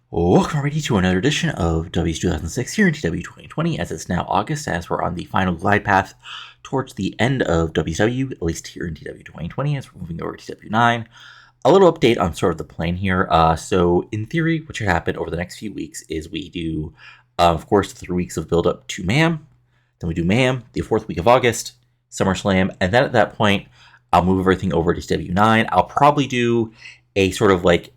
Welcome everybody to another edition of W's 2006 here in TEW 2020, as it's now August, as we're on the final glide path towards the end of WCW, at least here in TEW 2020, as we're moving over to TEW9. A little update on sort of the plan here. So in theory, what should happen over the next few weeks is we do, of course, 3 weeks of build-up to Mayhem, then we do Mayhem, the 4th week of August, SummerSlam, and then at that point, I'll move everything over to TEW9. I'll probably do a sort of like,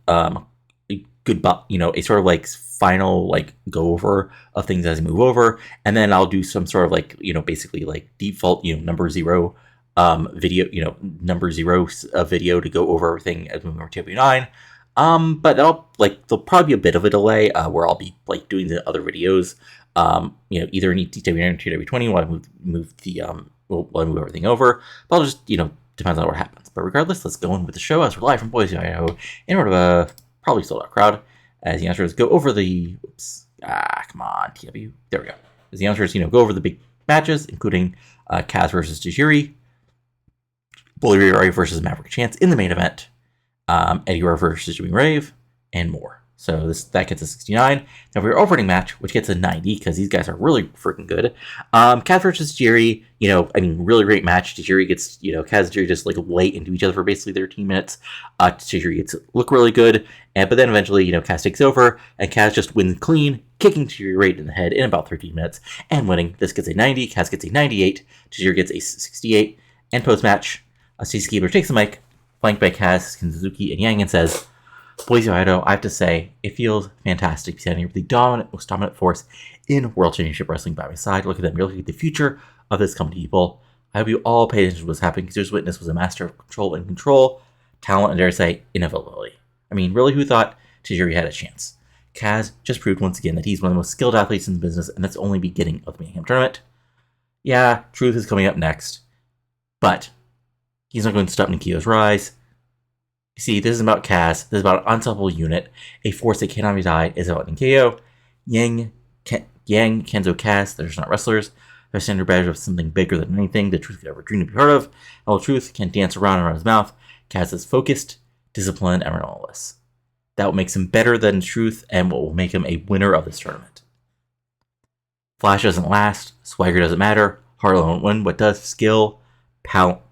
goodbye, a sort of like final like go over of things as I move over, and then I'll do some sort of like basically like default number zero video number zero video to go over everything as we move over to TEW9. But there'll probably be a bit of a delay where I'll be like doing the other videos either in TEW9 or TEW20 while I move the while I move everything over. But I'll just depends on what happens. But regardless, let's go in with the show as we're live from Boise, Idaho, in order of probably sold out crowd, as the announcers go over the, come on, TW, there we go. As the announcers, go over the big matches, including KAZ versus Tajiri, Bully Ray versus Maverick Chance in the main event, Eddy Guerrero versus Rave, and more. So that gets a 69. Now we have our opening match, which gets a 90, because these guys are really freaking good. KAZ versus Tajiri, really great match. Tajiri gets, KAZ and Tajiri just like lay into each other for basically 13 minutes. Tajiri gets look really good, but then eventually, KAZ takes over, and KAZ just wins clean, kicking Tajiri right in the head in about 13 minutes, and winning. This gets a 90, KAZ gets a 98, Tajiri gets a 68, and post-match, Stacey Keebler takes the mic, flanked by KAZ, Suzuki, and Yang, and says, Boise, Idaho, I have to say, it feels fantastic to be standing here with the most dominant force in World Championship Wrestling by my side. Look at them. You're looking at the future of this company, people. I hope you all paid attention to what's happening, because Zeus Witness was a master of control, talent, and dare I say, inevitability. Really, who thought Tajiri had a chance? KAZ just proved once again that he's one of the most skilled athletes in the business, and that's only the beginning of the Mayhem Tournament. Yeah, Truth is coming up next, but he's not going to stop Nikio's rise. See, this is about KAZ. This is about an unstoppable unit, a force that cannot be tied. It's about Nikio, Yang, Kenzo, KAZ. They're just not wrestlers. They're standard badge of something bigger than anything the Truth could ever dream to be heard of. And while Truth can dance around his mouth, KAZ is focused, disciplined, and relentless. That will make him better than Truth, and what will make him a winner of this tournament. Flash doesn't last. Swagger doesn't matter. Heart alone won't win. What does? Skill, power,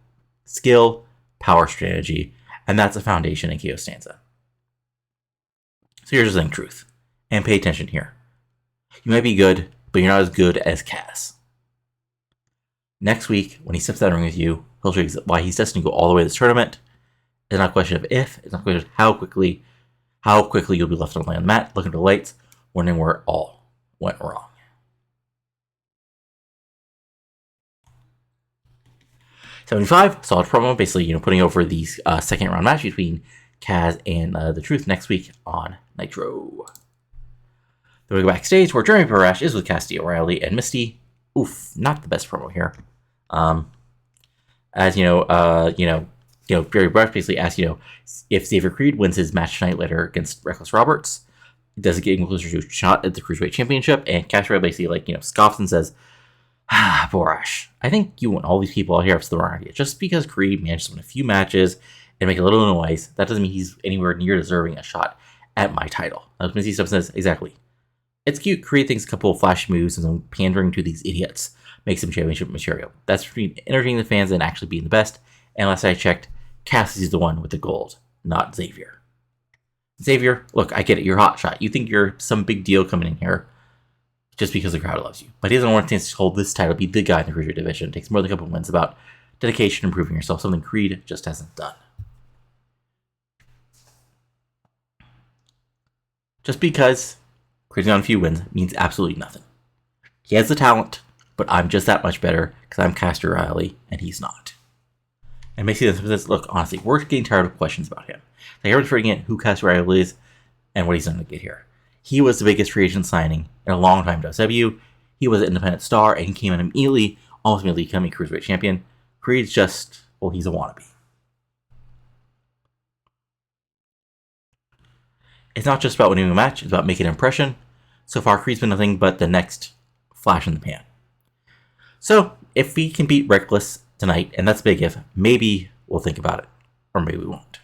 strategy. And that's a foundation Nikio stands on. So here's the thing, Truth. And pay attention here. You might be good, but you're not as good as KAZ. Next week, when he steps out of the ring with you, he'll show you why he's destined to go all the way to this tournament. It's not a question of if, it's not a question of how quickly you'll be left on the mat, looking at the lights, wondering where it all went wrong. '75, solid promo, basically, putting over the second round match between KAZ and the Truth next week on Nitro. Then we go backstage where Jeremy Parash is with Cassidy O'Reilly and Misty. Oof, not the best promo here. As Jerry Parash basically asks, if Xavier Creed wins his match tonight later against Reckless Roberts, does it get him closer to a shot at the Cruiserweight Championship? And Cash basically scoffs and says, Borash, I think you want all these people out here for the wrong idea. Just because Creed managed to win a few matches and make a little noise, that doesn't mean he's anywhere near deserving a shot at my title. As Missy Stubbs says, exactly. It's cute. Creed thinks a couple of flash moves and some pandering to these idiots makes him championship material. That's between entertaining the fans and actually being the best. And last I checked, Cassie's the one with the gold, not Xavier. Xavier, look, I get it. You're a hot shot. You think you're some big deal coming in here just because the crowd loves you. But he doesn't want to hold this title, be the guy in the cruiserweight division. It takes more than a couple of wins about dedication and proving yourself, something Creed just hasn't done. Just because Creed's on a few wins means absolutely nothing. He has the talent, but I'm just that much better because I'm Cassidy O'Reilly and he's not. And basically says, look, honestly, we're getting tired of questions about him. Like, everyone's forgetting who Cassidy O'Reilly is and what he's done to get here. He was the biggest free agent signing in a long time in WCW. He was an independent star, and he came in immediately, almost immediately becoming Cruiserweight champion. Creed's just, well, he's a wannabe. It's not just about winning a match, it's about making an impression. So far, Creed's been nothing but the next flash in the pan. So, if we can beat Reckless tonight, and that's big if, maybe we'll think about it, or maybe we won't.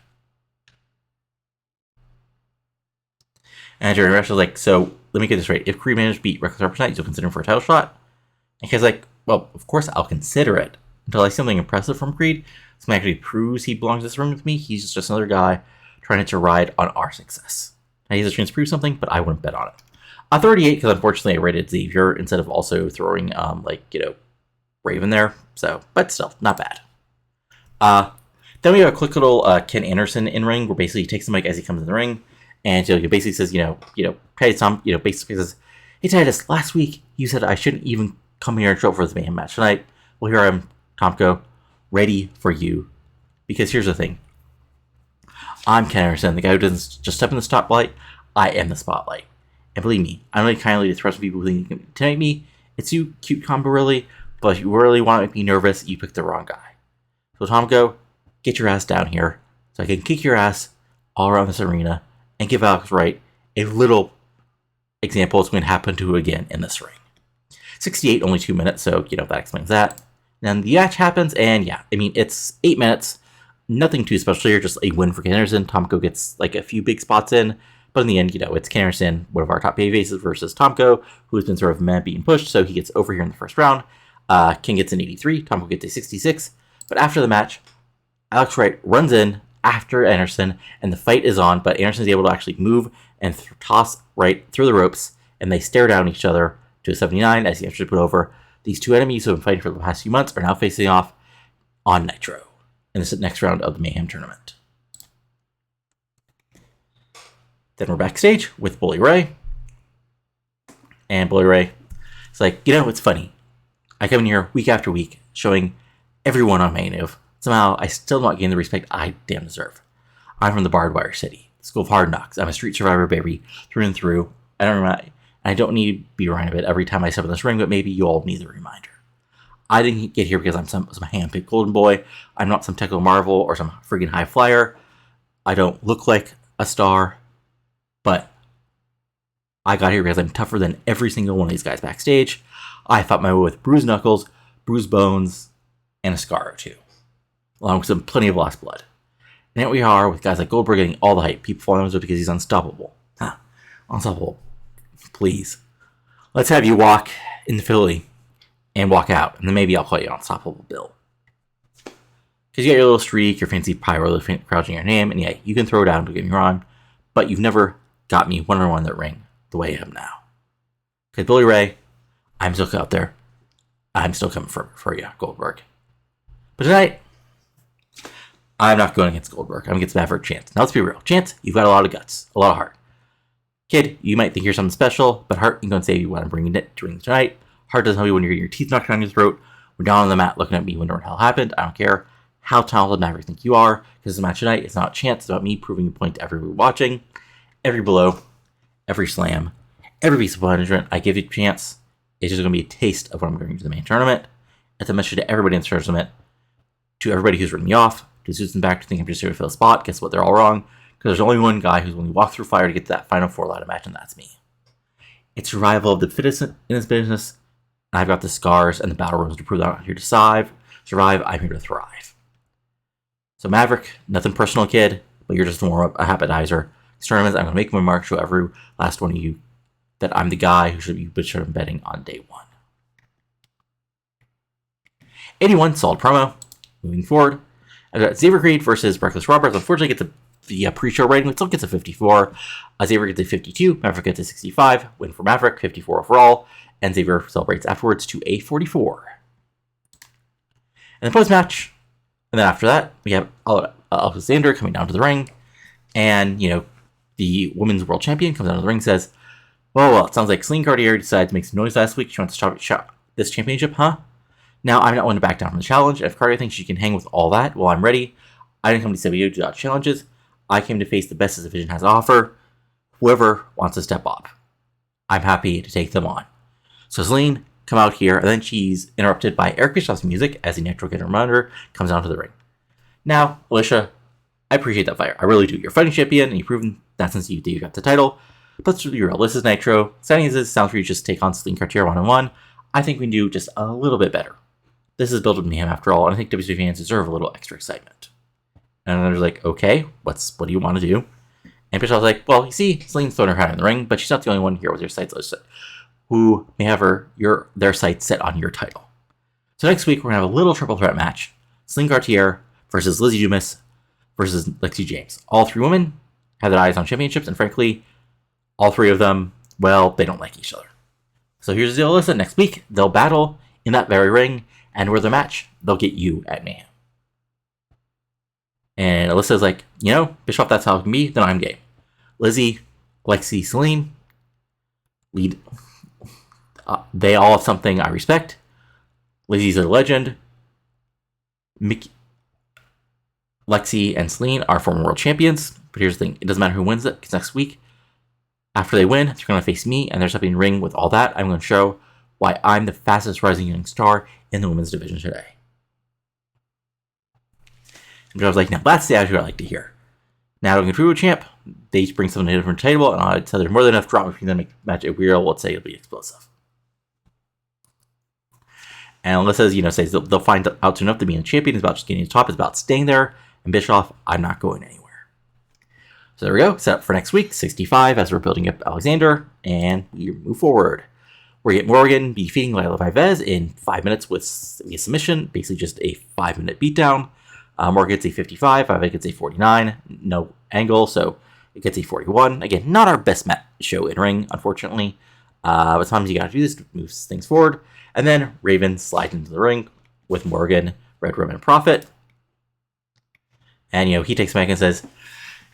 And Jerry Rush was like, so let me get this right. If Creed managed to beat Reckless Robert tonight, you'll consider him for a title shot? And Kid's like, well, of course I'll consider it until I see something impressive from Creed. Something actually proves he belongs in this ring with me. He's just another guy trying to ride on our success. Now he has a chance to prove something, but I wouldn't bet on it. 38, because unfortunately I rated Xavier instead of also throwing, Rave in there. So, but still, not bad. Then we have a quick little Ken Anderson in ring, where basically he takes the mic as he comes in the ring, and he basically says, Titus Tom, basically says, hey Titus, last week you said I shouldn't even come here and show up for this Mayhem match tonight. Well, here I am, Tomko, ready for you. Because here's the thing. I'm Ken Anderson, the guy who doesn't just step in the spotlight. I am the spotlight. And believe me, I'm really kindly to trust people who think you can intimidate me. It's you, cute combo, really. But if you really want to make me nervous, you picked the wrong guy. So Tomko, get your ass down here so I can kick your ass all around this arena and give Alex Wright a little example of what's going to happen to him again in this ring. 68, only 2 minutes, so, that explains that. Then the match happens, and it's 8 minutes. Nothing too special here, just a win for Ken Anderson. Tomko gets, a few big spots in, but in the end, it's Ken Anderson, one of our top babyfaces, versus Tomko, who's been sort of being pushed, so he gets over here in the first round. Ken gets an 83, Tomko gets a 66, but after the match, Alex Wright runs in after Anderson, and the fight is on, but Anderson's able to actually move and toss Wright through the ropes, and they stare down each other to a 79 as he actually put over. These two enemies who have been fighting for the past few months are now facing off on Nitro in this next round of the Mayhem Tournament. Then we're backstage with Bully Ray. And Bully Ray is like, it's funny. I come in here week after week showing everyone on my native. Somehow I still not gain the respect I damn deserve. I'm from the Barbed Wire City, the School of Hard Knocks. I'm a street survivor, baby, through and through. I don't need to be reminded of it every time I step in this ring, but maybe you all need the reminder. I didn't get here because I'm some hand-picked golden boy. I'm not some technical marvel or some friggin' high flyer. I don't look like a star, but I got here because I'm tougher than every single one of these guys backstage. I fought my way with bruised knuckles, bruised bones, and a scar or two, along with plenty of lost blood. And here we are with guys like Goldberg getting all the hype. People following him because he's unstoppable. Unstoppable. Please. Let's have you walk in the Philly and walk out, and then maybe I'll call you Unstoppable Bill. Because you got your little streak, your fancy pyro crouching your name, and yeah, you can throw down, don't get me wrong, but you've never got me one-on-one in that ring the way I am now. Because Bully Ray, I'm still out there. I'm still coming for you, Goldberg. But tonight, I'm not going against Goldberg. I'm against Maverick Chance. Now let's be real. Chance, you've got a lot of guts, a lot of heart. Kid, you might think you're something special, but Heart ain't going to say what I'm bringing it to ring tonight. Heart doesn't help you when you're getting your teeth knocked down your throat. We're down on the mat looking at me wondering what the hell happened. I don't care how talented Maverick think you are, because the match tonight is not a chance. It's about me proving a point to everyone watching. Every blow, every slam, every piece of punishment I give you a chance. It's just going to be a taste of what I'm bringing to the main tournament. It's a message to everybody in the tournament, to everybody who's written me off, to Susan back to think I'm just here to fill a spot. Guess what? They're all wrong. Because there's only one guy who's willing to walk through fire to get to that final 4 ladder match, and that's me. It's survival of the fittest in this business. I've got the scars and the battle rooms to prove that I'm not here to survive. I'm here to thrive. So Maverick, nothing personal, kid, but you're just a warm-up, a appetizer. These tournaments, I'm going to make my mark, show every last one of you that I'm the guy who should have been betting on day 1. 81, solid promo. Moving forward, I've got Xavier Creed versus Reckless Roberts. Unfortunately, gets the pre-show rating, it still gets a 54. Xavier gets a 52. Maverick gets a 65. Win for Maverick, 54 overall. And Xavier celebrates afterwards to a 44. And the post-match, and then after that, we have Alyssa Alexander coming down to the ring. And, the women's world champion comes down to the ring and says, well, it sounds like Celine Cartier decided to make some noise last week. She wants to shop this championship, huh? Now, I'm not one to back down from the challenge. If Cartier thinks she can hang with all that, well, I'm ready. I didn't come to TEW to dodge challenges. I came to face the best this division has to offer. Whoever wants to step up, I'm happy to take them on. So Celine, come out here, and then she's interrupted by Eric Bischoff's music as the Nitro Kid Reminder comes down to the ring. Now, Alicia, I appreciate that fire. I really do. You're a fighting champion, and you've proven that since you got the title. But let's be real. This is Nitro. Sounding as this sounds for you just take on Celine Cartier one-on-one. I think we can do just a little bit better. This is built with Mayhem after all, and I think WCW fans deserve a little extra excitement. And they're like, okay, what do you want to do? And Bischoff's like, well, you see, Celine's throwing her hat in the ring, but she's not the only one here with your sights listed who may have their sights set on your title. So next week, we're going to have a little triple threat match. Celine Cartier versus Lizzie Dumas versus Lexi James. All three women have their eyes on championships, and frankly, all three of them, well, they don't like each other. So here's the deal, Alyssa. Next week, they'll battle in that very ring, and where the match, they'll get you at Mayhem. And Alyssa's like, Bischoff, that's how it can be, then I'm game. Lizzie, Lexi, Celine, lead. They all have something I respect. Lizzie's a legend. Lexi and Celine are former world champions. But here's the thing. It doesn't matter who wins it, because next week, after they win, they're going to face me, and there's something in the ring with all that. I'm going to show why I'm the fastest rising young star in the women's division today. And I was like, now that's the attitude I like to hear. Now, to prove a champ, they each bring something to a different table, and I'd say there's more than enough drama between them to make the match weird. Let's say it'll be explosive. And Alyssa, says they'll find out soon enough that being a champion is about just getting to the top, it's about staying there. And Bischoff, I'm not going anywhere. So there we go. Set up for next week, 65, as we're building up Alexander, and we move forward. We're getting Morgan defeating Lila Vivez in 5 minutes with a submission, basically just a 5-minute beatdown. Morgan gets a 55, Vivez gets a 49, no angle, so it gets a 41. Again, not our best show in ring, unfortunately. But sometimes you gotta do this to move things forward. And then Raven slides into the ring with Morgan, Red Roman Prophet. And, he takes Mike and says,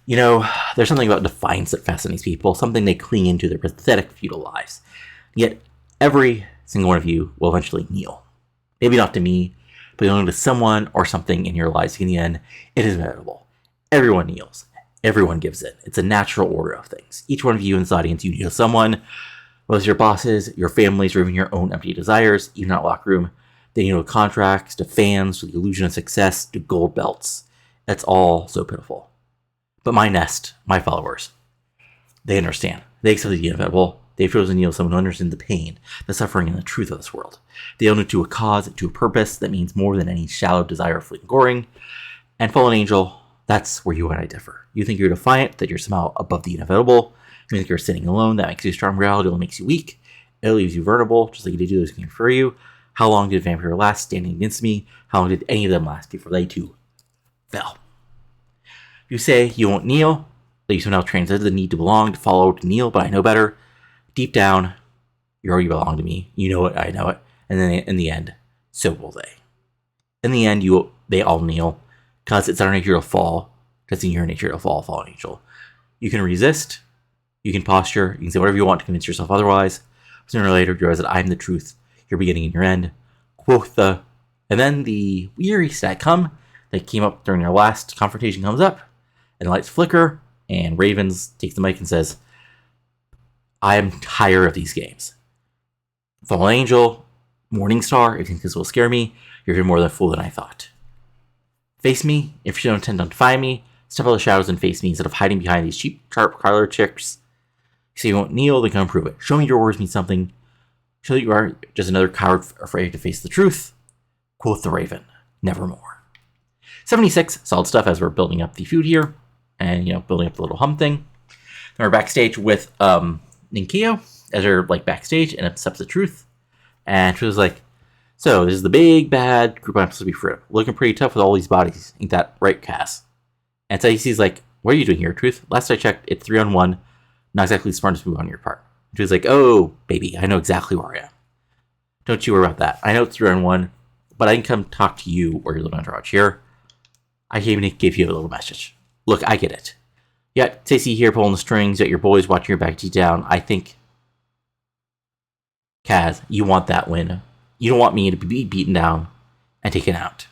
there's something about defiance that fascinates people, something they cling into their pathetic feudal lives. Yet, every single one of you will eventually kneel. Maybe not to me, but you'll kneel to someone or something in your lives. In the end, it is inevitable. Everyone kneels. Everyone gives in. It's a natural order of things. Each one of you in this audience, you kneel to someone, whether it's your bosses, your families, or even your own empty desires, even out locker room. They kneel to contracts, to fans, to the illusion of success, to gold belts. That's all so pitiful. But my nest, my followers, they understand. They accept the inevitable. They've chosen to kneel to someone who understands the pain, the suffering, and the truth of this world. They own it to a cause, to a purpose that means more than any shallow desire of fleeting goring. And Fallen Angel, that's where you and I differ. You think you're defiant, that you're somehow above the inevitable. You think you're sitting alone, that makes you strong. Reality only makes you weak. It leaves you vulnerable, just like they do those games for you. How long did Vampire last standing against me? How long did any of them last before they too fell? You say you won't kneel, that you somehow transcend the need to belong, to follow, to kneel, but I know better. Deep down, you already belong to me. You know it, I know it. And then in the end, so will they. In the end, they all kneel, because it's our nature to fall. It's in your nature to fall, Fallen Angel. You can resist, you can posture, you can say whatever you want to convince yourself otherwise. Sooner or later, you realize that I'm the truth, your beginning and your end. Quotha. And then the weary stat come that came up during our last confrontation comes up, and the lights flicker, and Ravens takes the mic and says, I am tired of these games. Fallen Angel, Morningstar, if you think this will scare me, you're even more than a fool than I thought. Face me, if you don't intend to defy me, step out of the shadows and face me instead of hiding behind these cheap, sharp collar chicks. So you won't kneel, then come prove it. Show me your words mean something. Show that you are just another coward afraid to face the truth. Quoth the Raven, nevermore. 76, solid stuff as we're building up the feud here, and, building up the little hum thing. Then we're backstage with, Ninkio, as they're, backstage, and accepts the truth. And she was like, so, this is the big, bad group I'm supposed to be for. Looking pretty tough with all these bodies. Ain't that right, Kaz? And so he's like, what are you doing here, Truth? Last I checked, it's 3-on-1. Not exactly the smartest move on your part. She was like, oh, baby, I know exactly where I am. Don't you worry about that. I know it's 3-on-1, but I can come talk to you or your little entourage here. I came to give you a little message. Look, I get it. Yeah, Stacey here pulling the strings, yet your boys watching your back deep down. I think, Kaz, you want that win. You don't want me to be beaten down and taken out.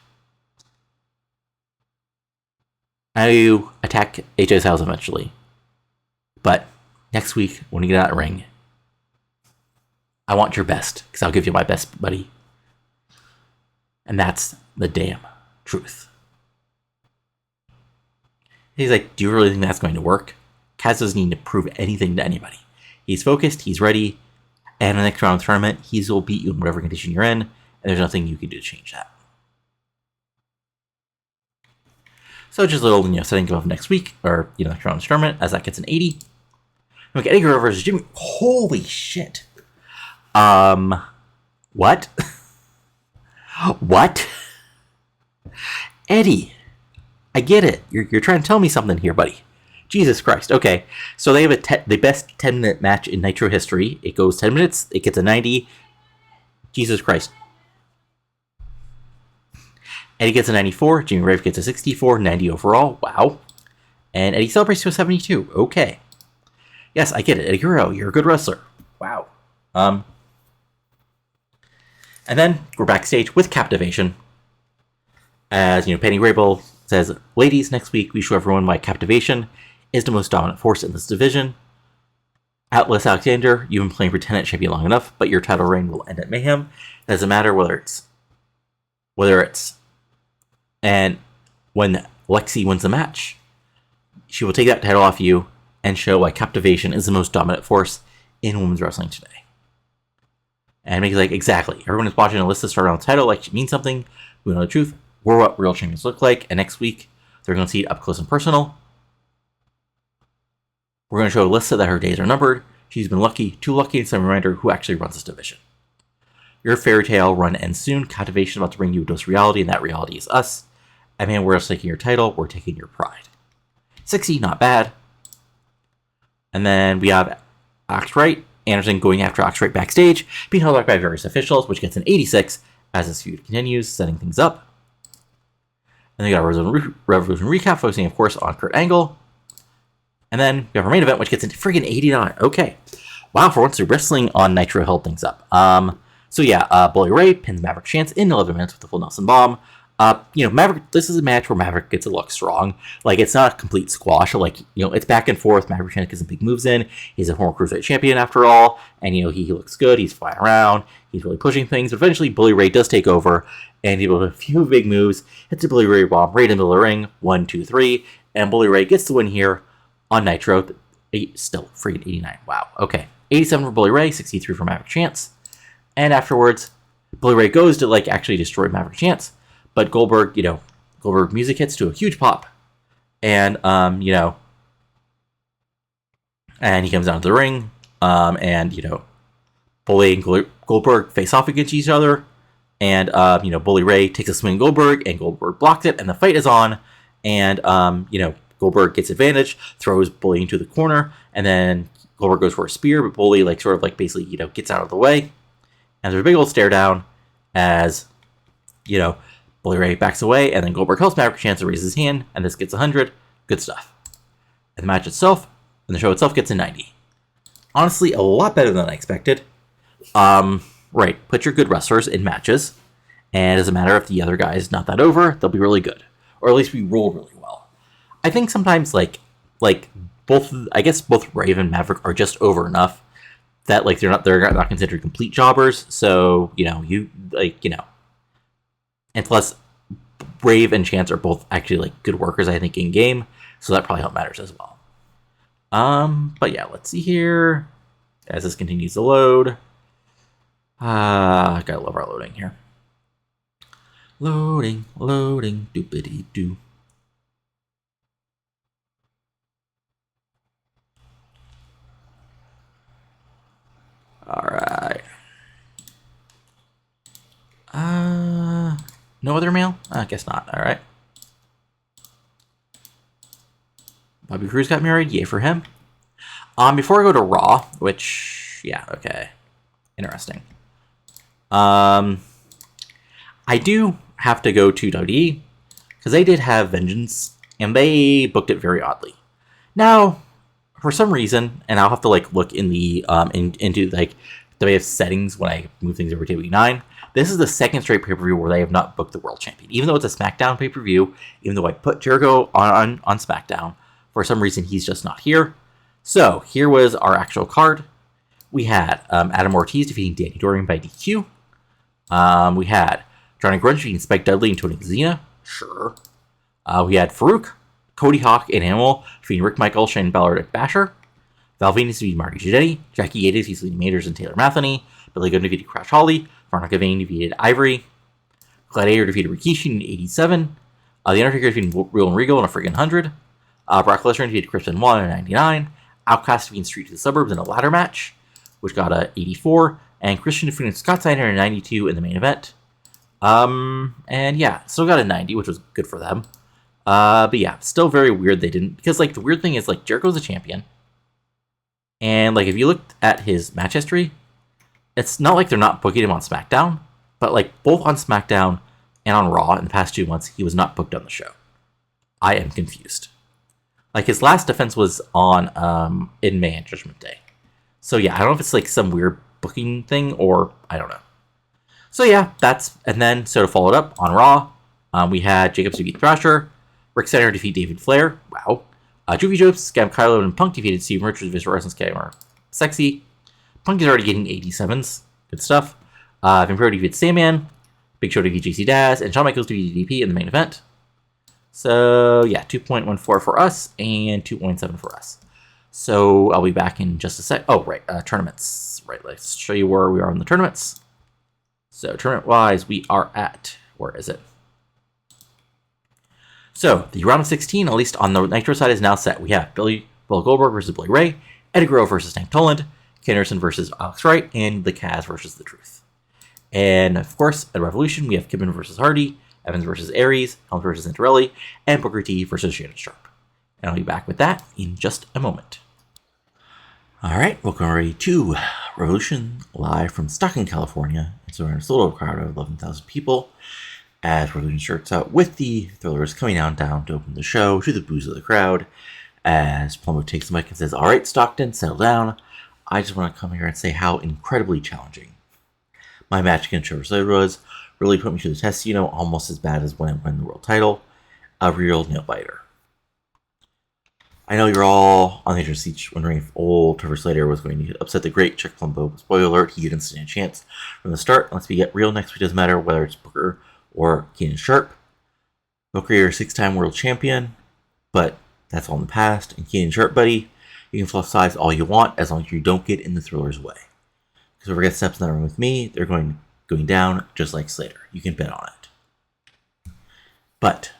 I know you attack HJ's house eventually. But next week, when you get out of the ring, I want your best, because I'll give you my best, buddy. And that's the damn truth. He's like, do you really think that's going to work? Kaz doesn't need to prove anything to anybody. He's focused, he's ready, and in the next round of the tournament, he will beat you in whatever condition you're in, and there's nothing you can do to change that. So just a little, setting up next week, or, next round of the tournament, as that gets an 80. And we get Eddy Guerrero versus Jimmy. Holy shit. What? What? Eddie, I get it. You're trying to tell me something here, buddy. Jesus Christ. Okay, so they have the best 10-minute match in Nitro history. It goes 10 minutes. It gets a 90. Jesus Christ. Eddie gets a 94. Jimmy Rave gets a 64. 90 overall. Wow. And Eddie celebrates to a 72. Okay. Yes, I get it. Eddy Guerrero, you're a good wrestler. Wow. And then we're backstage with Captivation. As, Penny Rabel says, ladies, next week we show everyone why Captivation is the most dominant force in this division. Alyssa Alexander, you've been playing Pretendant Champion long enough, but your title reign will end at Mayhem. It doesn't matter whether it's. And when Lexi wins the match, she will take that title off you and show why Captivation is the most dominant force in women's wrestling today. And Mickey's like, exactly. Everyone is watching Alyssa start on the title like she means something. We know the truth. We're what real champions look like. And next week, they're going to see it up close and personal. We're going to show Alyssa that her days are numbered. She's been too lucky, and some reminder who actually runs this division. Your fairy tale run ends soon. Captivation is about to bring you a dose of reality, and that reality is us. And man, we're just taking your title. We're taking your pride. 60, not bad. And then we have Oxright. Anderson going after Oxright backstage, being held back by various officials, which gets an 86 as this feud continues, setting things up. And then we got a Revolution recap, focusing, of course, on Kurt Angle. And then we have our main event, which gets a friggin' 89. Okay. Wow, for once, the wrestling on Nitro held things up. So yeah, Bully Ray pins Maverick Chance in 11 minutes with the full Nelson Bomb. Maverick, this is a match where Maverick gets to look strong. Like, it's not a complete squash. Like, it's back and forth. Maverick Chance gets some big moves in. He's a former cruiserweight champion after all. And, he looks good. He's flying around. He's really pushing things. But eventually, Bully Ray does take over. And he with a few big moves. Hits a Bully Ray bomb right in the middle of the ring. 1, 2, 3. And Bully Ray gets the win here on Nitro. Still, freaking 89. Wow. Okay. 87 for Bully Ray. 63 for Maverick Chance. And afterwards, Bully Ray goes to, actually destroy Maverick Chance. But Goldberg music hits to a huge pop. And, and he comes down to the ring. Bully and Goldberg face off against each other. And, Bully Ray takes a swing at Goldberg, and Goldberg blocks it, and the fight is on. And, Goldberg gets advantage, throws Bully into the corner, and then Goldberg goes for a spear, but Bully, basically, gets out of the way. And there's a big old stare down as, Bully Ray backs away, and then Goldberg helps Maverick Chance to raise his hand, and this gets 100. Good stuff. And the match itself, and the show itself gets a 90. Honestly, a lot better than I expected. Right, put your good wrestlers in matches, and it doesn't matter if the other guy is not that over, they'll be really good. Or at least we roll really well. I think sometimes, both Rave and Maverick are just over enough that, they're not considered complete jobbers, so, And plus, Rave and Chance are both actually good workers, I think, in game, so that probably matters as well. But yeah, let's see here as this continues to load. I gotta love our loading here. Loading, doopity doo. All right. No other mail? I guess not. All right. Bobby Cruz got married. Yay for him. Before I go to Raw, which, yeah, okay. Interesting. I do have to go to WWE because they did have Vengeance and they booked it very oddly. Now, for some reason, and I'll have to look in the into WWF settings when I move things over to week 9. This is the second straight pay-per-view where they have not booked the world champion. Even though it's a SmackDown pay-per-view, even though I put Jericho on SmackDown, for some reason he's just not here. So here was our actual card. We had Adam Ortiz defeating Danny Dorian by DQ. We had Johnny Grunge defeating Spike Dudley and Tony Zena. Sure. We had Farouk, Cody Hawk, and Animal defeating Rick Michaels, Shane Ballard, and Basher. Val Venis defeated Marty Jannetty. Jackie Yates defeated Selena Maters and Taylor Matheny. Billy Gunn defeated Crash Holly. Veronica Vane defeated Ivory. Gladiator defeated Rikishi in 87. The Undertaker defeated Real and Regal in a freaking 100. Brock Lesnar defeated Chris Benoit in a 99. Outcast defeated Street to the Suburbs in a ladder match, which got a 84. And Christian defeated Scott Steiner in a 92 in the main event. And yeah, still got a 90, which was good for them. But yeah, still very weird they didn't, because like the weird thing is like Jericho's a champion. And like if you looked at his match history, it's not like they're not booking him on SmackDown, but like both on SmackDown and on Raw in the past 2 months, he was not booked on the show. I am confused. Like his last defense was on in May and Judgment Day. So yeah, I don't know if it's like some weird booking thing or I don't know. So yeah, and then so to follow it up on Raw, we had Jacobs defeat Thrasher, Rick Steiner defeat David Flair. Wow. Juvie Jopes, Scam Kylo, and Punk defeated Steve Richards, Vince Russell, Scammer. Sexy. Punk is already getting 87s. Good stuff. Vampiro defeated Sandman. Big Show defeated JC Daz, and Shawn Michaels defeated DP in the main event. So yeah, 2.14 for us and 2.7 for us. So I'll be back in just a sec. Oh, right. Tournaments. Right. Let's show you where we are in the tournaments. So tournament-wise, we are at, where is it? So the round of 16, at least on the Nitro side, is now set. We have Bill Goldberg versus Billy Ray, Eddy Guerrero versus Tank Toland, Ken Anderson versus Alex Wright, and the KAZ versus The Truth. And of course, at Revolution, we have Kidman versus Hardy, Evans versus Aries, Helms versus Santarelli, and Booker T versus Keenan Sharpe. And I'll be back with that in just a moment. Alright, welcome everybody to Revolution, live from Stockton, California. It's around a little crowd of 11,000 people, as Revolution starts out with the Thrillers coming down to open the show to the boos of the crowd, as Plumbo takes the mic and says, "Alright, Stockton, settle down. I just want to come here and say how incredibly challenging my match against Trevor Slade was. Really put me to the test, almost as bad as when I won the world title. A real nail-biter. I know you're all on the edge of seats wondering if old Trevor Slater was going to upset the great Chuck Plumbo. Spoiler alert, he didn't stand a chance from the start. Let's be get real next week. Doesn't matter whether it's Booker or Keenan Sharpe. Booker, you're a 6-time world champion, but that's all in the past. And Keenan Sharpe, buddy, you can fluff size all you want as long as you don't get in the Thriller's way. Because whoever gets steps in that room with me, they're going down just like Slater. You can bet on it. But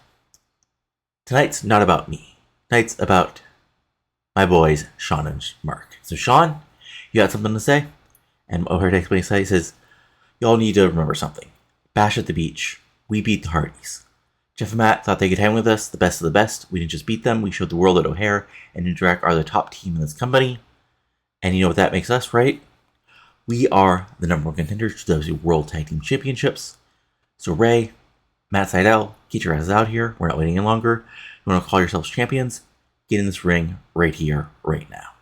tonight's not about me. Tonight's about my boys, Sean and Mark. So Sean, you got something to say? And O'Hare takes what he says. He says, y'all need to remember something. Bash at the Beach. We beat the Hardys. Jeff and Matt thought they could hang with us, the best of the best. We didn't just beat them. We showed the world that O'Hare and Jindrak are the top team in this company. And you know what that makes us, right? We are the #1 contenders to those World Tag Team Championships. So Ray, Matt Sydal, get your asses out here. We're not waiting any longer. You want to call yourselves champions? Get in this ring right here, right now.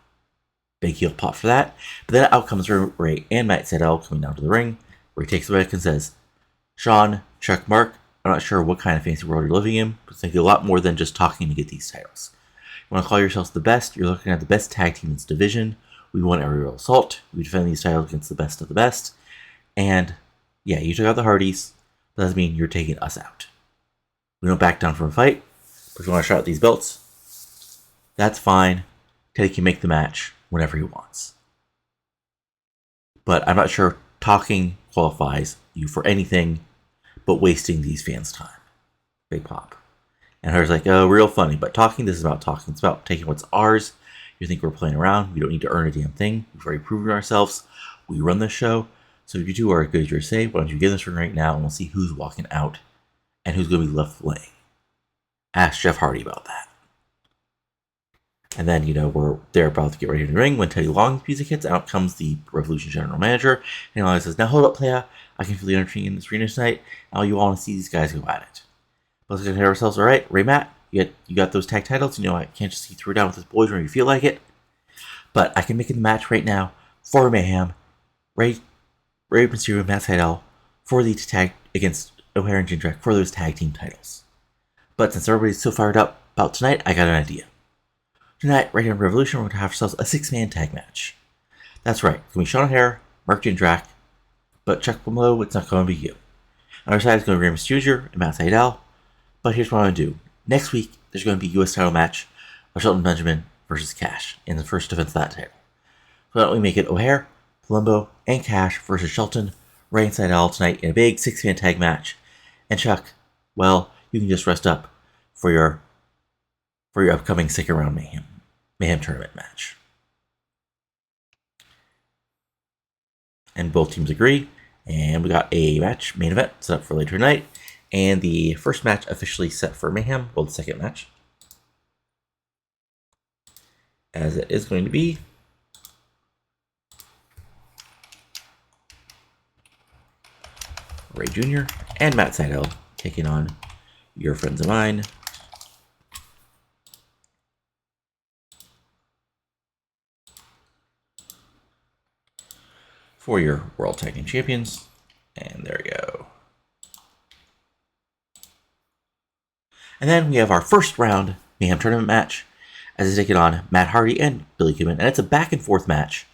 Big heel pop for that. But then out comes Ray and Matt Sydal coming down to the ring. Ray takes the mic and says, "Sean, Chuck, Mark, I'm not sure what kind of fancy world you're living in, but think a lot more than just talking to get these titles. You want to call yourselves the best? You're looking at the best tag team in this division. We won every real assault. We defend these titles against the best of the best. And yeah, you took out the Hardys. That doesn't mean you're taking us out. We don't back down from a fight. But if you want to shout out these belts, that's fine. Teddy can make the match whenever he wants. But I'm not sure talking qualifies you for anything but wasting these fans' time." Big pop. And her's like, "Oh, real funny. But talking, this is about talking. It's about taking what's ours. You think we're playing around? We don't need to earn a damn thing. We've already proven ourselves. We run this show. So if you two are as good as you say, why don't you get in this ring right now and we'll see who's walking out and who's going to be left laying. Ask Jeff Hardy about that." And then, we're there about to get ready to the ring when Teddy Long's music hits. Out comes the Revolution general manager. And he says, "Now hold up, playa. I can feel the energy in this arena tonight. Now you all want to see these guys go at it. Let's get ourselves. All right, Ray Matt, you got those tag titles. I can't just see through it down with his boys whenever you feel like it. But I can make it the match right now for Mayhem. Ray Mysterio and Matt Sydal for the tag against O'Hare and Jindrak for those tag team titles. But since everybody's so fired up about tonight, I got an idea. Tonight, right here in Revolution, we're going to have ourselves a 6-man tag match. That's right. It's going to be Sean O'Hare, Mark Jindrak, but Chuck Plumbo, it's not going to be you. On our side is going to be Rey Mysterio and Matt Sydal. But here's what I'm going to do. Next week, there's going to be a U.S. title match of Shelton Benjamin versus Cash in the first defense of that title. So why don't we make it O'Hare, Plumbo, and Cash versus Shelton, Ray and Sydal tonight in a big 6-man tag match. And Chuck, well, you can just rest up for your upcoming second round Mayhem Tournament match. And both teams agree, and we got a main event set up for later tonight, and the first match officially set for Mayhem, well, the second match, as it is going to be Ray Jr. and Matt Sydal taking on Your Friends of Mine. For your World Tag Team Champions. And there we go. And then we have our first round Mayhem Tournament match as it's taking on Matt Hardy and Billy Kidman. And it's a back and forth match,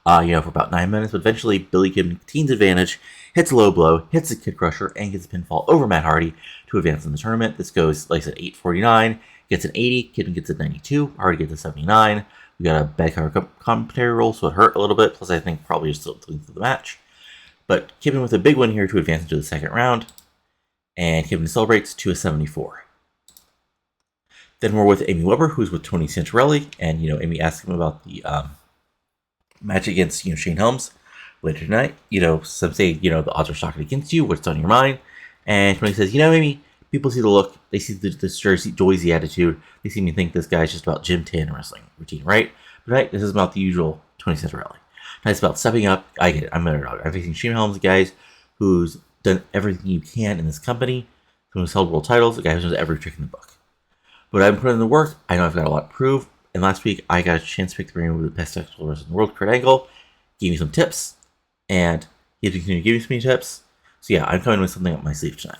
for about 9 minutes. But eventually, Billy Kidman teens advantage, hits a low blow, hits a Kid Crusher, and gets a pinfall over Matt Hardy to advance in the tournament. This goes, like I said, 8:49, gets an 80, Kidman gets a 92, Hardy gets a 79. We got a bad commentary roll, so it hurt a little bit. Plus, I think probably just still through the match. But Kidman with a big win here to advance into the second round. And Kidman celebrates to a 74. Then we're with Amy Weber, who's with Tony Santarelli. And, Amy asked him about the match against, Shane Helms later tonight. Some say, the odds are stacked against you. What's on your mind? And Tony says, Amy, people see the look. They see this Jersey Joyzy attitude. They seem to think this guy's just about gym tan wrestling routine, right? But right, this is about the usual Tony Santarelli. It's about stepping up. I get it. I'm an underdog. I'm facing Shane Helms, the guy who's done everything you can in this company, who's held world titles, the guy who's done every trick in the book. But I've been putting in the work. I know I've got a lot to prove. And last week, I got a chance to pick the ring with the best technical wrestler in the world, Kurt Angle. Gave me some tips. And he's continuing to give me some tips. So yeah, I'm coming with something up my sleeve tonight.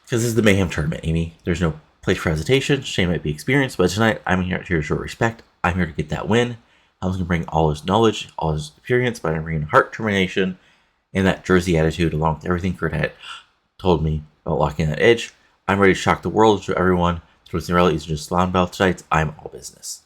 Because this is the Mayhem Tournament, Amy. There's no place for hesitation. Shane might be experienced, but tonight I'm here to show respect. I'm here to get that win. I'm going to bring all his knowledge, all his experience, but I'm bringing heart, determination, and that Jersey attitude along with everything Kurt had told me about locking that edge. I'm ready to shock the world, show everyone Tony Santarelli is just slalom belt tonight. I'm all business.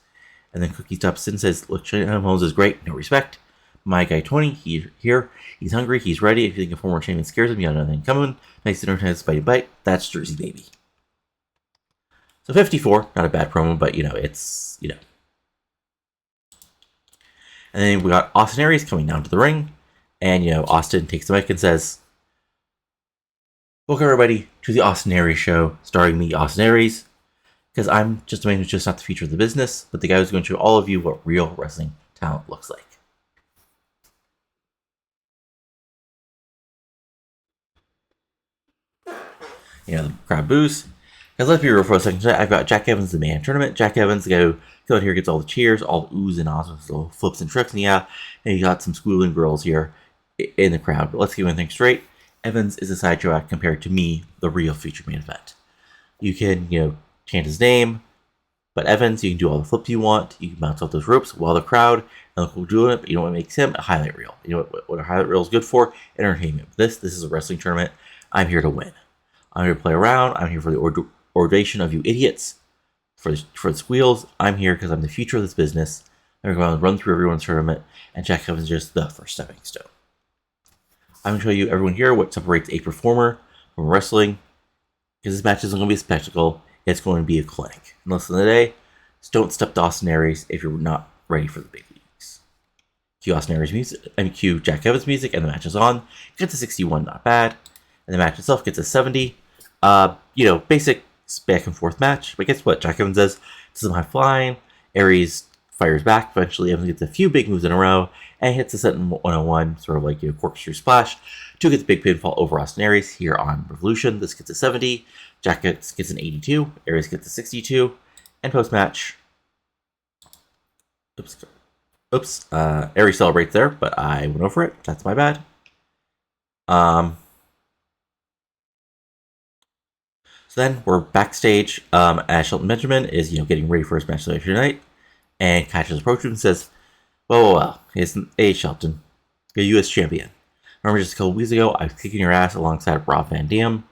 And then Cookie stops in and says, look, Shane Helms is great, no respect. My guy Tony, he's here, he's hungry, he's ready. If you think a former champion scares him, you got nothing coming. Nice dinner, nice bitey bite. That's Jersey, baby. So 54, not a bad promo, but it's. And then we got Austin Aries coming down to the ring. And, Austin takes the mic and says, welcome everybody to the Austin Aries show, starring me, Austin Aries. Because I'm just a man who's just not the future of the business, but the guy who's going to show all of you what real wrestling talent looks like. The crowd boos. Because let's be real for a second. I've got Jack Evans, the Mayhem Tournament. Jack Evans, the guy who comes out here, gets all the cheers, all the oohs and ahs, little flips and tricks, and and you got some squealing girls here in the crowd. But let's get one thing straight. Evans is a sideshow act compared to me, the real feature main event. You can, chant his name, but Evans, you can do all the flips you want. You can bounce off those ropes while the crowd and look who's doing it. But you know what makes him a highlight reel? You know what a highlight reel is good for? Entertainment. This is a wrestling tournament. I'm here to win. I'm here to play around. I'm here for the ordination of you idiots. For the squeals, I'm here because I'm the future of this business. I'm going to run through everyone's tournament, and Jack Evans is just the first stepping stone. I'm going to show you everyone here what separates a performer from wrestling. Because this match isn't going to be a spectacle. It's going to be a clinic. And listen to the day, don't step to Austin Aries if you're not ready for the big leagues. Cue Austin Aries music, cue Jack Evans music, and the match is on. Gets a 61, not bad. And the match itself gets a 70. Basic back and forth match. But guess what? Jack Evans does some high flying. Aries fires back. Eventually, Evans gets a few big moves in a row and hits a set in 101, sort of like corkscrew splash, to get the big pinfall over Austin Aries here on Revolution. This gets a 70. Jack gets an 82. Aries gets a 62. And post match. Aries celebrates there, but I went over it. That's my bad. So then we're backstage as Shelton Benjamin is, getting ready for his match later tonight. And Cassius approaches him and says, well, hey, Shelton, you're a U.S. champion. Remember just a couple weeks ago, I was kicking your ass alongside Rob Van Dam.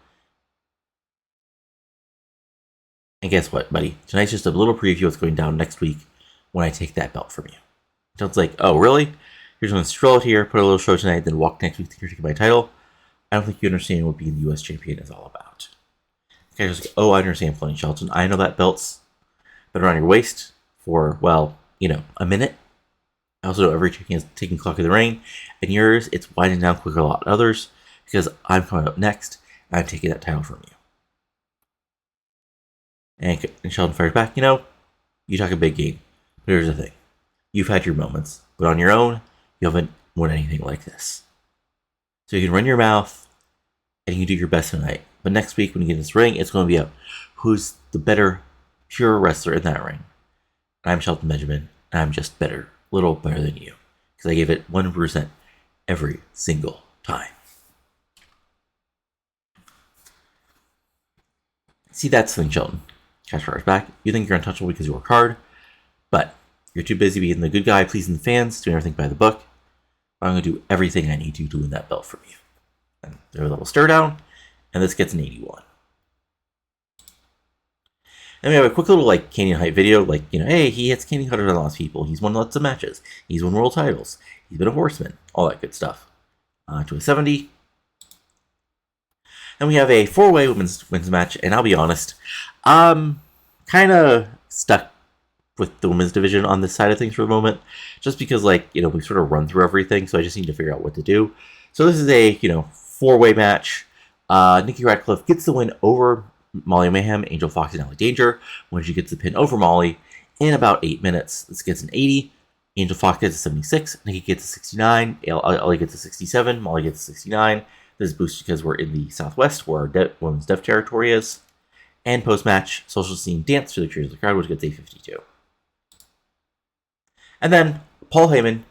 And guess what, buddy? Tonight's just a little preview of what's going down next week when I take that belt from you. Shelton's like, oh, really? You're just going to stroll out here, put a little show tonight, then walk next week to take my title? I don't think you understand what being the U.S. champion is all about. The guy's like, oh, I understand plenty, Shelton. I know that belt's been around your waist for, well, a minute. I also know every champion is taking clock of the ring, and yours, it's winding down quicker than a lot of others, because I'm coming up next, and I'm taking that title from you. And Shelton fires back, you talk a big game, but here's the thing. You've had your moments, but on your own, you haven't won anything like this. So you can run your mouth, and you can do your best tonight. But next week, when you get in this ring, it's going to be up who's the better, pure wrestler in that ring. And I'm Shelton Benjamin, and I'm just better, a little better than you. Because I gave it 100% every single time. See, that's the thing, Shelton. Cash fires back. You think you're untouchable because you work hard, but you're too busy being the good guy, pleasing the fans, doing everything by the book. I'm going to do everything I need to win that belt from you. And there's a little stare down, and this gets an 81. And we have a quick little Canyon hype video, hey, he hits Canyon Cutters on lots of people. He's won lots of matches. He's won world titles. He's been a horseman. All that good stuff. To a 70. And we have a 4-way women's match, and I'll be honest, kind of stuck with the women's division on this side of things for the moment, just because we've sort of run through everything, so I just need to figure out what to do. So this is a 4-way match. Nikki Radcliffe gets the win over Molly Mayhem, Angel Fox, and Allie Danger when she gets the pin over Molly in about 8 minutes. This gets an 80. Angel Fox gets a 76. Nikki gets a 69. Allie gets a 67. Molly gets a 69. This is boosted because we're in the Southwest, where our women's deaf territory is. And post-match, Social Scene dance to the cheers of the crowd, which gets a 52. And then Paul Heyman,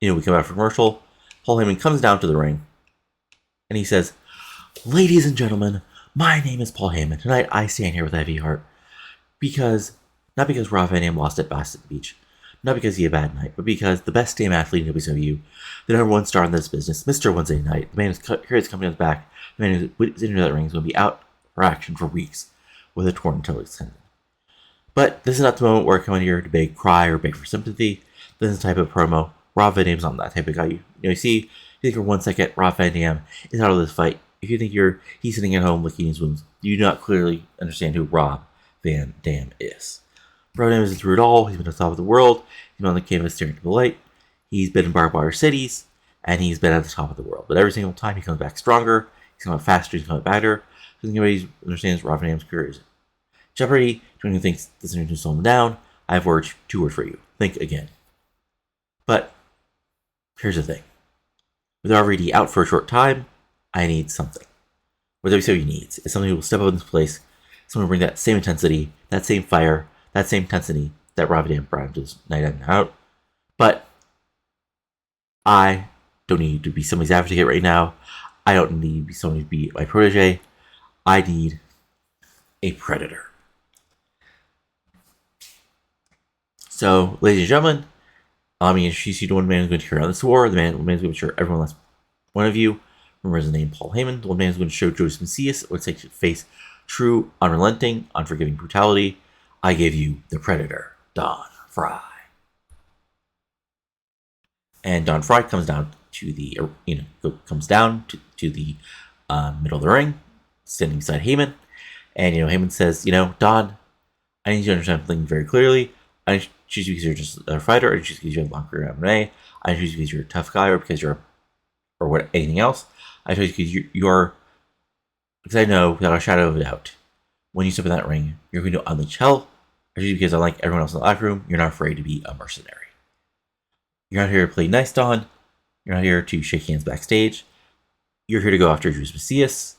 we come out for commercial. Paul Heyman comes down to the ring, and he says, "Ladies and gentlemen, my name is Paul Heyman. Tonight I stand here with a heavy heart. Not because Rob Van Dam lost at Boston Beach, not because he had a bad night, but because the best damn athlete in WCW, the number one star in this business, Mr. Wednesday Night, the man who's carried his company on his back, the man who's into that ring is going to be out for action for weeks with a torn Achilles tendon. But this is not the moment where I come in here to beg, cry, or beg for sympathy. This is the type of promo. Rob Van Dam's not that type of guy. You think for 1 second Rob Van Dam is out of this fight. If you think he's sitting at home licking his wounds, you do not clearly understand who Rob Van Dam is. Rob Van Dam isn't through it all. He's been at the top of the world. He's been on the canvas staring at the light. He's been in barbed wire cities, and he's been at the top of the world. But every single time he comes back stronger, he's coming faster, he's coming better. I think everybody understands Rob Van Dam's career is jeopardy. To anyone who thinks this is going to slow him down, I have two words for you. Think again. But here's the thing. With RVD out for a short time, I need something. What WCW needs is somebody who will step up in this place, someone who will bring that same intensity, that same fire, that same intensity that Rob Van Dam brought to night in and out. But I don't need to be somebody's advocate right now. I don't need somebody to be my protege. I need a predator. So, ladies and gentlemen, let me introduce you to one man who's going to carry on this war. The man who's going to ensure everyone last one of you remembers the name Paul Heyman. The one man who's going to show Joseph Macias what it's like to face true, unrelenting, unforgiving brutality. I give you the Predator, Don Fry. And Don Fry comes down to the middle of the ring, standing beside Heyman. And Heyman says, Don, I need you to understand something very clearly. I didn't choose you because you're just a fighter, I didn't choose you because you have a long career in MMA. I didn't choose you because you're a tough guy or because you're anything else. I chose you because because I know without a shadow of a doubt, when you step in that ring, you're going to unleash hell. I chose you because unlike everyone else in the locker room, you're not afraid to be a mercenary. You're not here to play nice, Don. You're not here to shake hands backstage. You're here to go after Juice Macias.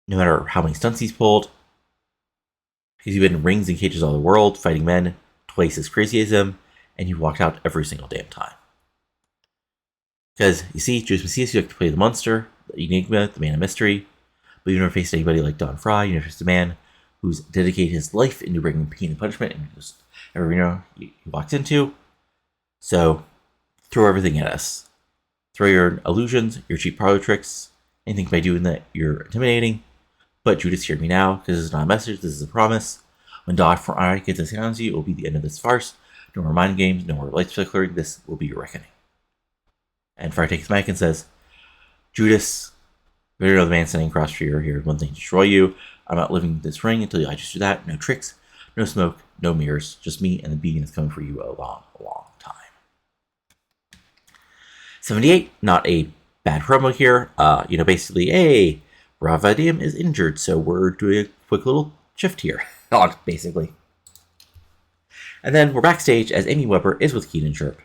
No matter how many stunts he's pulled. Because you've been in rings and cages all over the world, fighting men twice as crazy as him, and you've walked out every single damn time. Because, you see, Juice Macias, you like to play the monster, the enigma, the man of mystery, but you've never faced anybody like Don Fry. You never faced a man who's dedicated his life into bringing pain and punishment and just every arena he walks into. So, throw everything at us. Throw your illusions, your cheap parlor tricks, anything by doing that you're intimidating. But Judas, hear me now, because this is not a message, this is a promise. When Don Fry gets his hands on you, it will be the end of this farce. No more mind games, no more lights flickering, this will be your reckoning. And Fry takes his mic and says, Judas, better know the man standing across from you here. One thing to destroy you. I'm not living this ring until I just do that. No tricks, no smoke, no mirrors. Just me and the beacon is coming for you a long, long time. 78, not a bad promo here. Basically, hey, Rob Van Dam is injured, so we're doing a quick little shift here. Basically. And then we're backstage as Amy Weber is with Keenan Sharpe.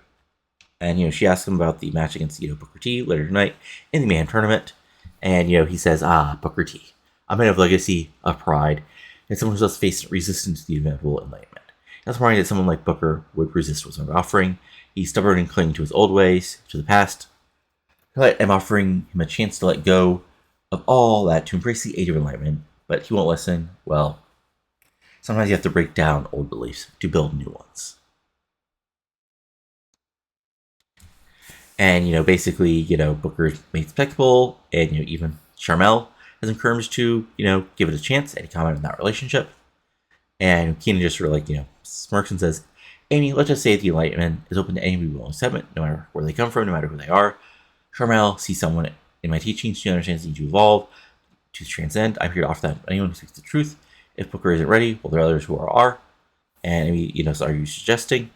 And, she asks him about the match against, Booker T later tonight in the Mayhem Tournament. And, he says, Booker T, a man of legacy, of pride, and someone who does face resistance to the inevitable enlightenment. That's why that someone like Booker would resist what's offering. He's stubborn and clinging to his old ways, to the past. I'm offering him a chance to let go of all that to embrace the age of enlightenment, but he won't listen. Well, sometimes you have to break down old beliefs to build new ones. And, basically, Booker's made spectacle, and, even Sharmell has encouraged to, give it a chance, and he commented on that relationship. And Keenan just sort of smirks and says, Amy, let's just say the Enlightenment is open to anybody who will accept it, no matter where they come from, no matter who they are. Sharmell sees someone in my teachings. She understands the need to evolve, to transcend. I'm here to offer that to anyone who speaks the truth. If Booker isn't ready, well, there are others who are. And Amy, so are you suggesting?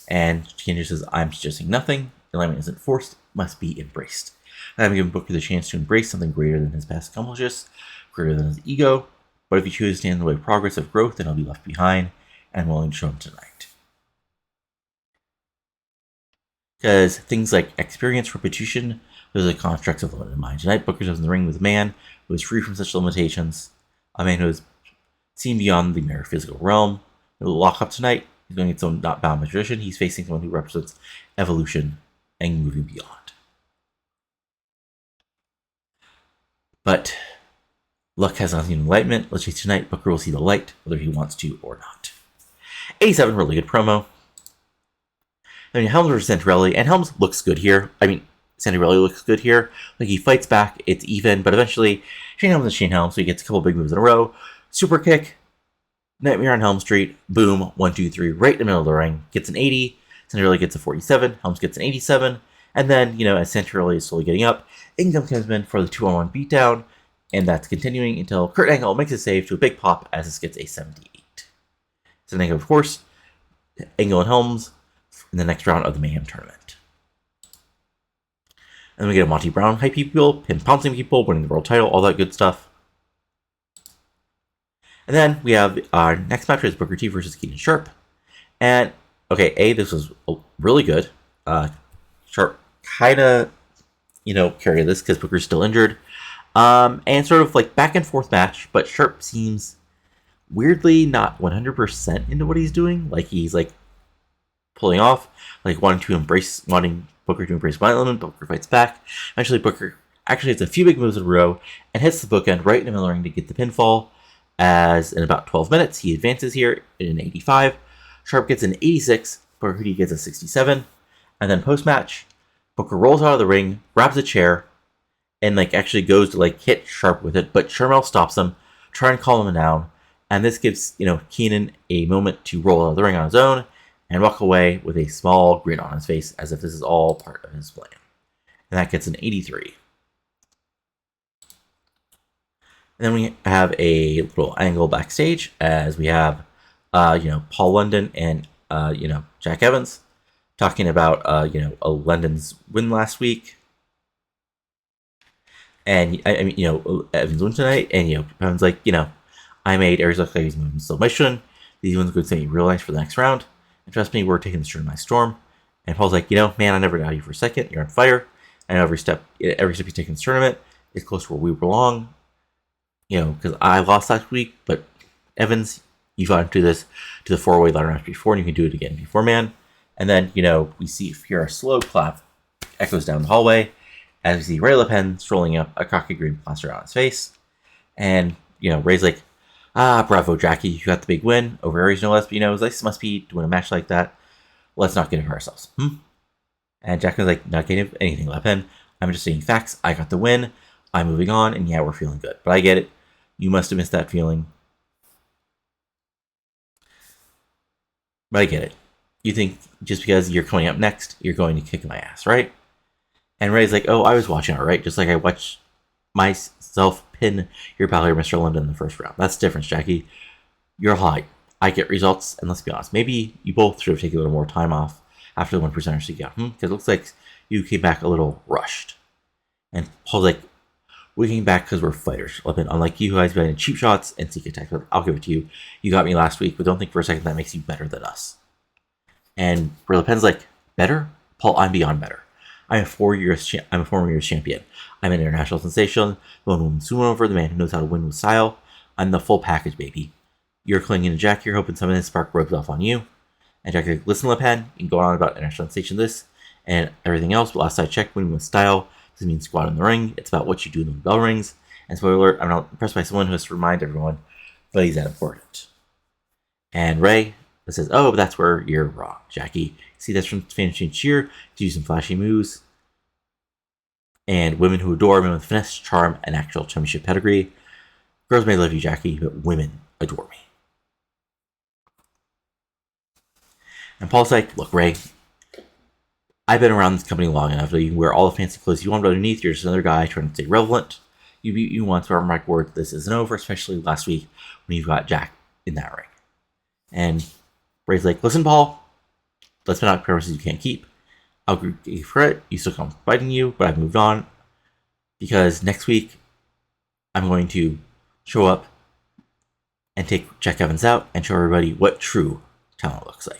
And Keenan says, I'm suggesting nothing. Enlightenment isn't forced, must be embraced. And I'm giving Booker the chance to embrace something greater than his past accomplishments, greater than his ego. But if you choose to stand in the way of progress of growth, then he'll be left behind and willing to show him tonight. Because things like experience, repetition, those are the constructs of limited mind. Tonight, Booker goes in the ring with a man who is free from such limitations, a man who has seen beyond the mere physical realm. He'll lock up tonight. He's going to get someone not bound by tradition. He's facing someone who represents evolution and moving beyond. But luck has nothing to enlightenment. Let's say tonight Booker will see the light, whether he wants to or not. 87, really good promo. Then Helms versus Santarelli, and Helms looks good here. Santarelli looks good here. He fights back, it's even, but eventually Shane Helms is Shane Helms, so he gets a couple big moves in a row. Super kick, Nightmare on Helm Street, boom, 1, 2, 3, right in the middle of the ring. Gets an 80, Santarelli gets a 47, Helms gets an 87, and then, as Santarelli is slowly getting up, in comes Kidman for the 2-on-1 beatdown, and that's continuing until Kurt Angle makes a save to a big pop as this gets a 78. So then, of course, Angle and Helms in the next round of the Mayhem Tournament. And then we get a Monty Brown hype people, pin pouncing people, winning the world title, all that good stuff. And then we have our next match is Booker T versus Keenan Sharpe. And, okay, this was really good. Sharpe kind of, carried this because Booker's still injured. And sort of back and forth match, but Sharpe seems weirdly not 100% into what he's doing. He's pulling off, wanting Booker to embrace my element. Booker fights back. Eventually, Booker actually hits a few big moves in a row and hits the bookend right in the middle of the ring to get the pinfall. As in about 12 minutes, he advances here in an 85. Sharpe gets an 86. Booker T gets a 67. And then post-match, Booker rolls out of the ring, grabs a chair, and actually goes to hit Sharpe with it. But Sharmell stops him, trying to calm him down. And this gives, Keenan a moment to roll out of the ring on his own and walk away with a small grin on his face as if this is all part of his plan. And that gets an 83. And then we have a little angle backstage as we have, Paul London and, Jack Evans talking about, London's win last week. And, Evans won tonight. And, Evans I made Aries look like he's moving slow motion. These ones are going to make me real nice for the next round. And trust me, we're taking this turn by storm. And Paul's man, I never doubted you for a second. You're on fire. And every step you take in this tournament is close to where we belong. Because I lost last week, but Evans, you got into the 4-way ladder match before, and you can do it again before, man. And then, we hear a slow clap echoes down the hallway as we see Ray LePen strolling up, a cocky green plaster on his face. And, Ray's bravo, Jackie, you got the big win over Aries, no less, but, this must be to win a match like that. Let's not get ahead of ourselves. And Jack was not getting anything, LePen. I'm just saying facts. I got the win. I'm moving on, and yeah, we're feeling good. But I get it. You must have missed that feeling. But I get it. You think just because you're coming up next, you're going to kick my ass, right? And Ray's like, oh, I was watching it, right? Just like I watched myself pin your pal here, Mr. London, in the first round. That's the difference, Jackie. You're high. I get results, and let's be honest, maybe you both should have taken a little more time off after the 1% so you got, because it looks like you came back a little rushed. And Paul's like, we came back because we're fighters. Unlike you guys, we had cheap shots and sneak attacks. But I'll give it to you. You got me last week, but don't think for a second that makes you better than us. And Le Pen's like, better? Paul, I'm beyond better. I'm a former US champion. I'm an international sensation, the one woman sumo over, the man who knows how to win with style. I'm the full package, baby. You're clinging to Jack here, hoping some of this spark rubs off on you. And Jack's like, listen, Le Pen, you can go on about international sensation this and everything else, but last I checked, winning with style doesn't mean squat in the ring. It's about what you do when the bell rings. And spoiler alert, I'm not impressed by someone who has to remind everyone, but he's that important. And Ray says, oh, but that's where you're wrong, Jackie. See, that's from fantasy and cheer to do some flashy moves. And women who adore men with finesse, charm, and actual championship pedigree. Girls may love you, Jackie, but women adore me. And Paul's like, look, Ray, I've been around this company long enough that you can wear all the fancy clothes you want, but underneath, you're just another guy trying to stay relevant. You beat you once, but I'm like, word, this isn't over, especially last week when you've got Jack in that ring. And Ray's like, listen, Paul, let's not promises you can't keep. I'll agree with you for it. You still come fighting you, but I've moved on. Because next week, I'm going to show up and take Jack Evans out and show everybody what true talent looks like.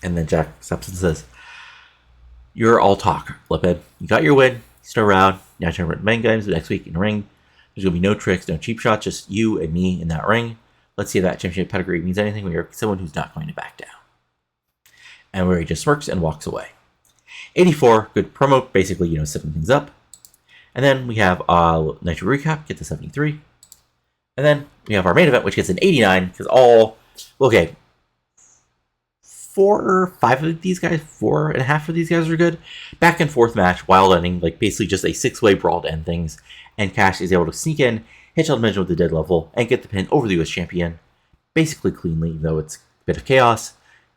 And then Jack stops and says, you're all talk, Le Pen. You got your win. Still around. Now turn to main games next week in the ring. There's going to be no tricks, no cheap shots, just you and me in that ring. Let's see if that championship pedigree means anything when you're someone who's not going to back down. And where he just smirks and walks away. 84, good promo, basically, setting things up. And then we have Nitro recap, get to 73. And then we have our main event, which gets an 89, because okay, 4 or 5 of these guys, 4.5 of these guys are good. Back and forth match, wild ending, like basically just a 6-way brawl to end things. And Cash is able to sneak in, hit Shelton Benjamin with the dead level, and get the pin over the US champion, basically cleanly, though it's a bit of chaos.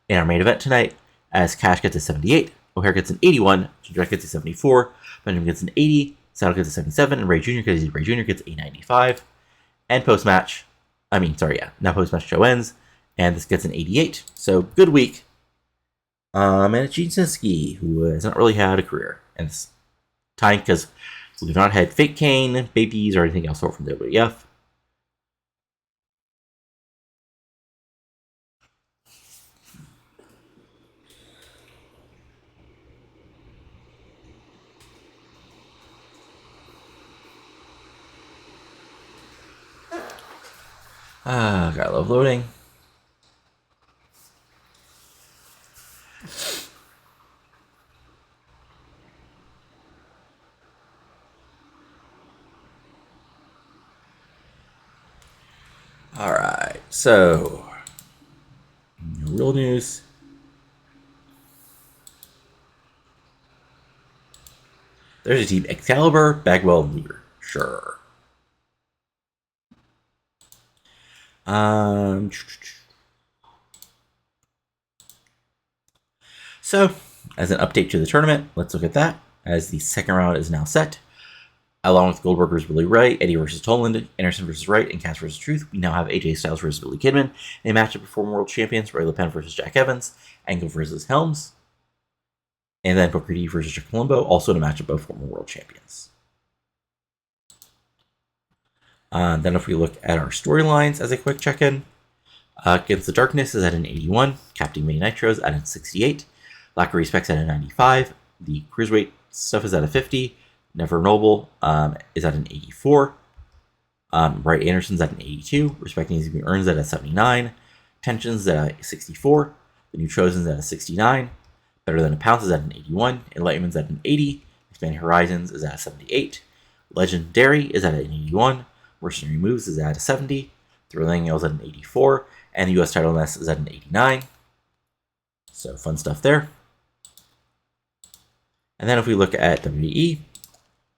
In our main event tonight, as Cash gets a 78, O'Hare gets an 81, Jindrak gets a 74, Benjamin gets an 80, Sydal gets a 77, and Ray Jr. gets a 95. And now post-match show ends, and this gets an 88. So, good week. And it's Gene Sinski, who has not really had a career. And it's time because we've not had fake Kane, babies, or anything else from the WWF. Gotta love loading. Alright, so real news. There's a team Excalibur, Bagwell, and Luger. Sure. So, as an update to the tournament, let's look at that. As the second round is now set, along with Goldberg versus Billy Ray, Eddie versus Toland, Anderson versus Wright, and Cass versus Truth, we now have AJ Styles versus Billy Kidman, a matchup of former world champions Ray Le Pen versus Jack Evans, Angle versus Helms, and then Booker T versus Jack Colombo, also in a matchup of former world champions. Then if we look at our storylines as a quick check-in, Against the Darkness is at an 81, Captain May Nitro is at a 68, Lack of Respect's at a 95, the Cruiserweight stuff is at a 50, Never Noble is at an 84, Bright Anderson's at an 82, Respect Needs to Be Earned at a 79, Tension's at a 64, The New Chosen's at a 69, Better Than a Pounce is at an 81, Enlightenment's at an 80, Expanding Horizons is at a 78, Legendary is at an 81, Mercenary Moves is at a 70, Thrilling is at an 84, and the US title nest is at an 89. So fun stuff there. And then if we look at WWE,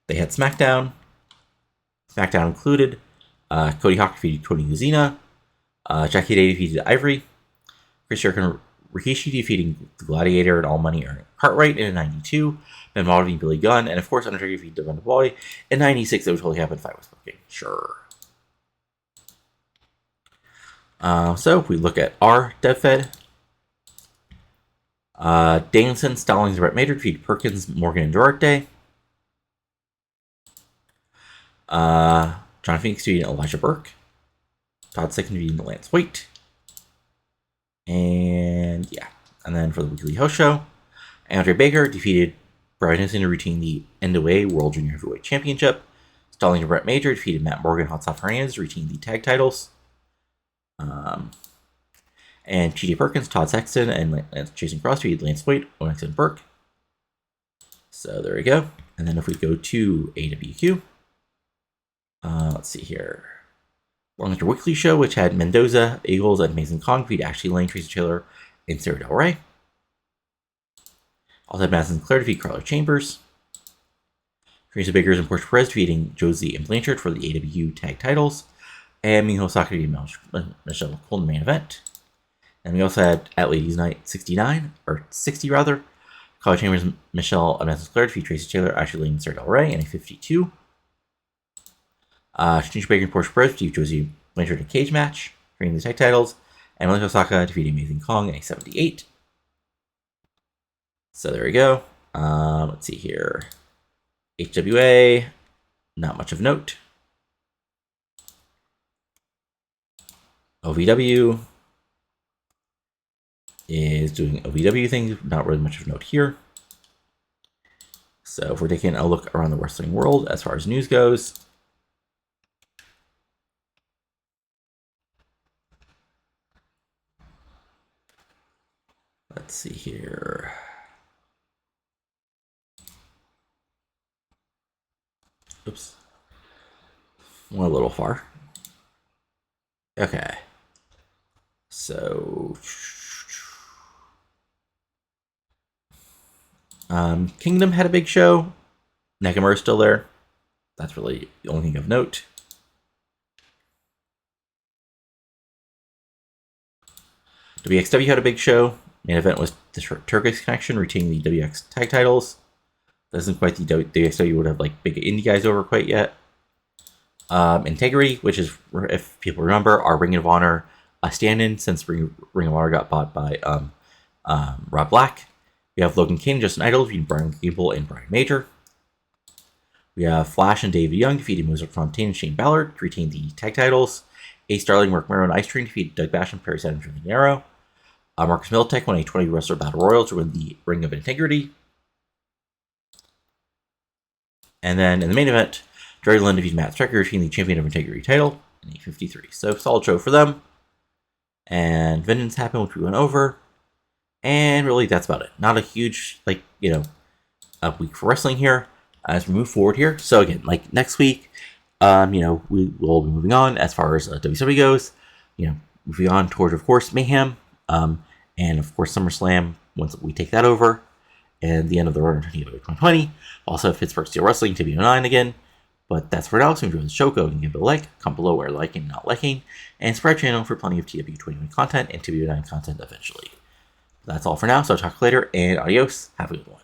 they had SmackDown. SmackDown included Cody Hawk defeated Tony Guzina, Jackie Day defeated Ivory, Chris Jericho Rikishi defeating the Gladiator and All Money earning Cartwright in 92. Benoit defeating Billy Gunn. And of course, Undertaker defeated Devon Boy in 96. That would totally happen if I was booking. Sure. So if we look at our DevFed, Danielson, Stallings, Brett Major defeated Perkins, Morgan, and Duarte. John Phoenix defeating Elijah Burke. Todd Second defeating Lance White. And yeah. And then for the weekly host show, Andre Baker defeated Brian Henson to retain the NWA World Junior Heavyweight Championship. Stallings and Brett Major defeated Matt Morgan, Hot Sauce Hernandez to retain the tag titles. And TJ Perkins, Todd Sexton, and Jason Cross defeated Lance White, Onyx, and Burke. So there we go. And then if we go to AWQ, let's see here. Longest Weekly Show, which had Mendoza, Eagles, and Mason Kong defeat Ashley Lane, Tracy Taylor, and Sarah Del Rey. Also had Madison Clare defeat Carla Chambers. Teresa Biggers and Portia Perez defeating Josie and Blanchard for the AW tag titles. And Miho Osaka defeating Michelle Cole in the main event. And we also had at Ladies Night 69, or 60 rather. Carla Chambers, Michelle, and Madison Clare defeat Tracy Taylor, Ashley Lane, and Sarah Del Rey in a 52. Tanisha Baker and Portia Perez defeat Josie Blanchard in a cage match, bringing the tag titles. And Melissa Osaka defeating Amazing Kong in a 78. So there we go. Let's see here. HWA, not much of note. OVW is doing OVW things, not really much of note here. So if we're taking a look around the wrestling world as far as news goes, let's see here. Oops. Went a little far. Okay. So Kingdom had a big show. Nakamura's still there. That's really the only thing of note. WXW had a big show. Main event was the Turkish Connection retaining the WX tag titles. Doesn't quite the WXW would have like big indie guys over quite yet. Integrity, which is, if people remember, our Ring of Honor stand-in since Ring of Honor got bought by Rob Black. We have Logan Kane, Justin Idol defeating Brian Gable and Brian Major. We have Flash and David Young defeating Mozart Fontaine and Shane Ballard to retain the tag titles. Ace Starling, Mark Mero, and Ice Train defeated Doug Basham, Perry Saturn, and Jimmy Arrow. Marcus Miltech won a 20 wrestler battle royal to win the Ring of Integrity. And then in the main event, Jerry Lynn defeated Matt Striker, retaining the Champion of Integrity title in a 53. So solid show for them. And Vengeance happened, which we went over. And really, that's about it. Not a huge, a week for wrestling here as we move forward here. So again, next week, we will be moving on as far as WCW goes. Moving on towards, of course, Mayhem, and of course SummerSlam once we take that over, and the end of the run in 2020. Also, Pittsburgh Steel Wrestling TBO9 again. But that's for now. So enjoy the show. Go and give it a like. Comment below where liking and not liking, and subscribe channel for plenty of TW21 content and TBO9 content eventually. That's all for now. So I'll talk later, and adios. Have a good one.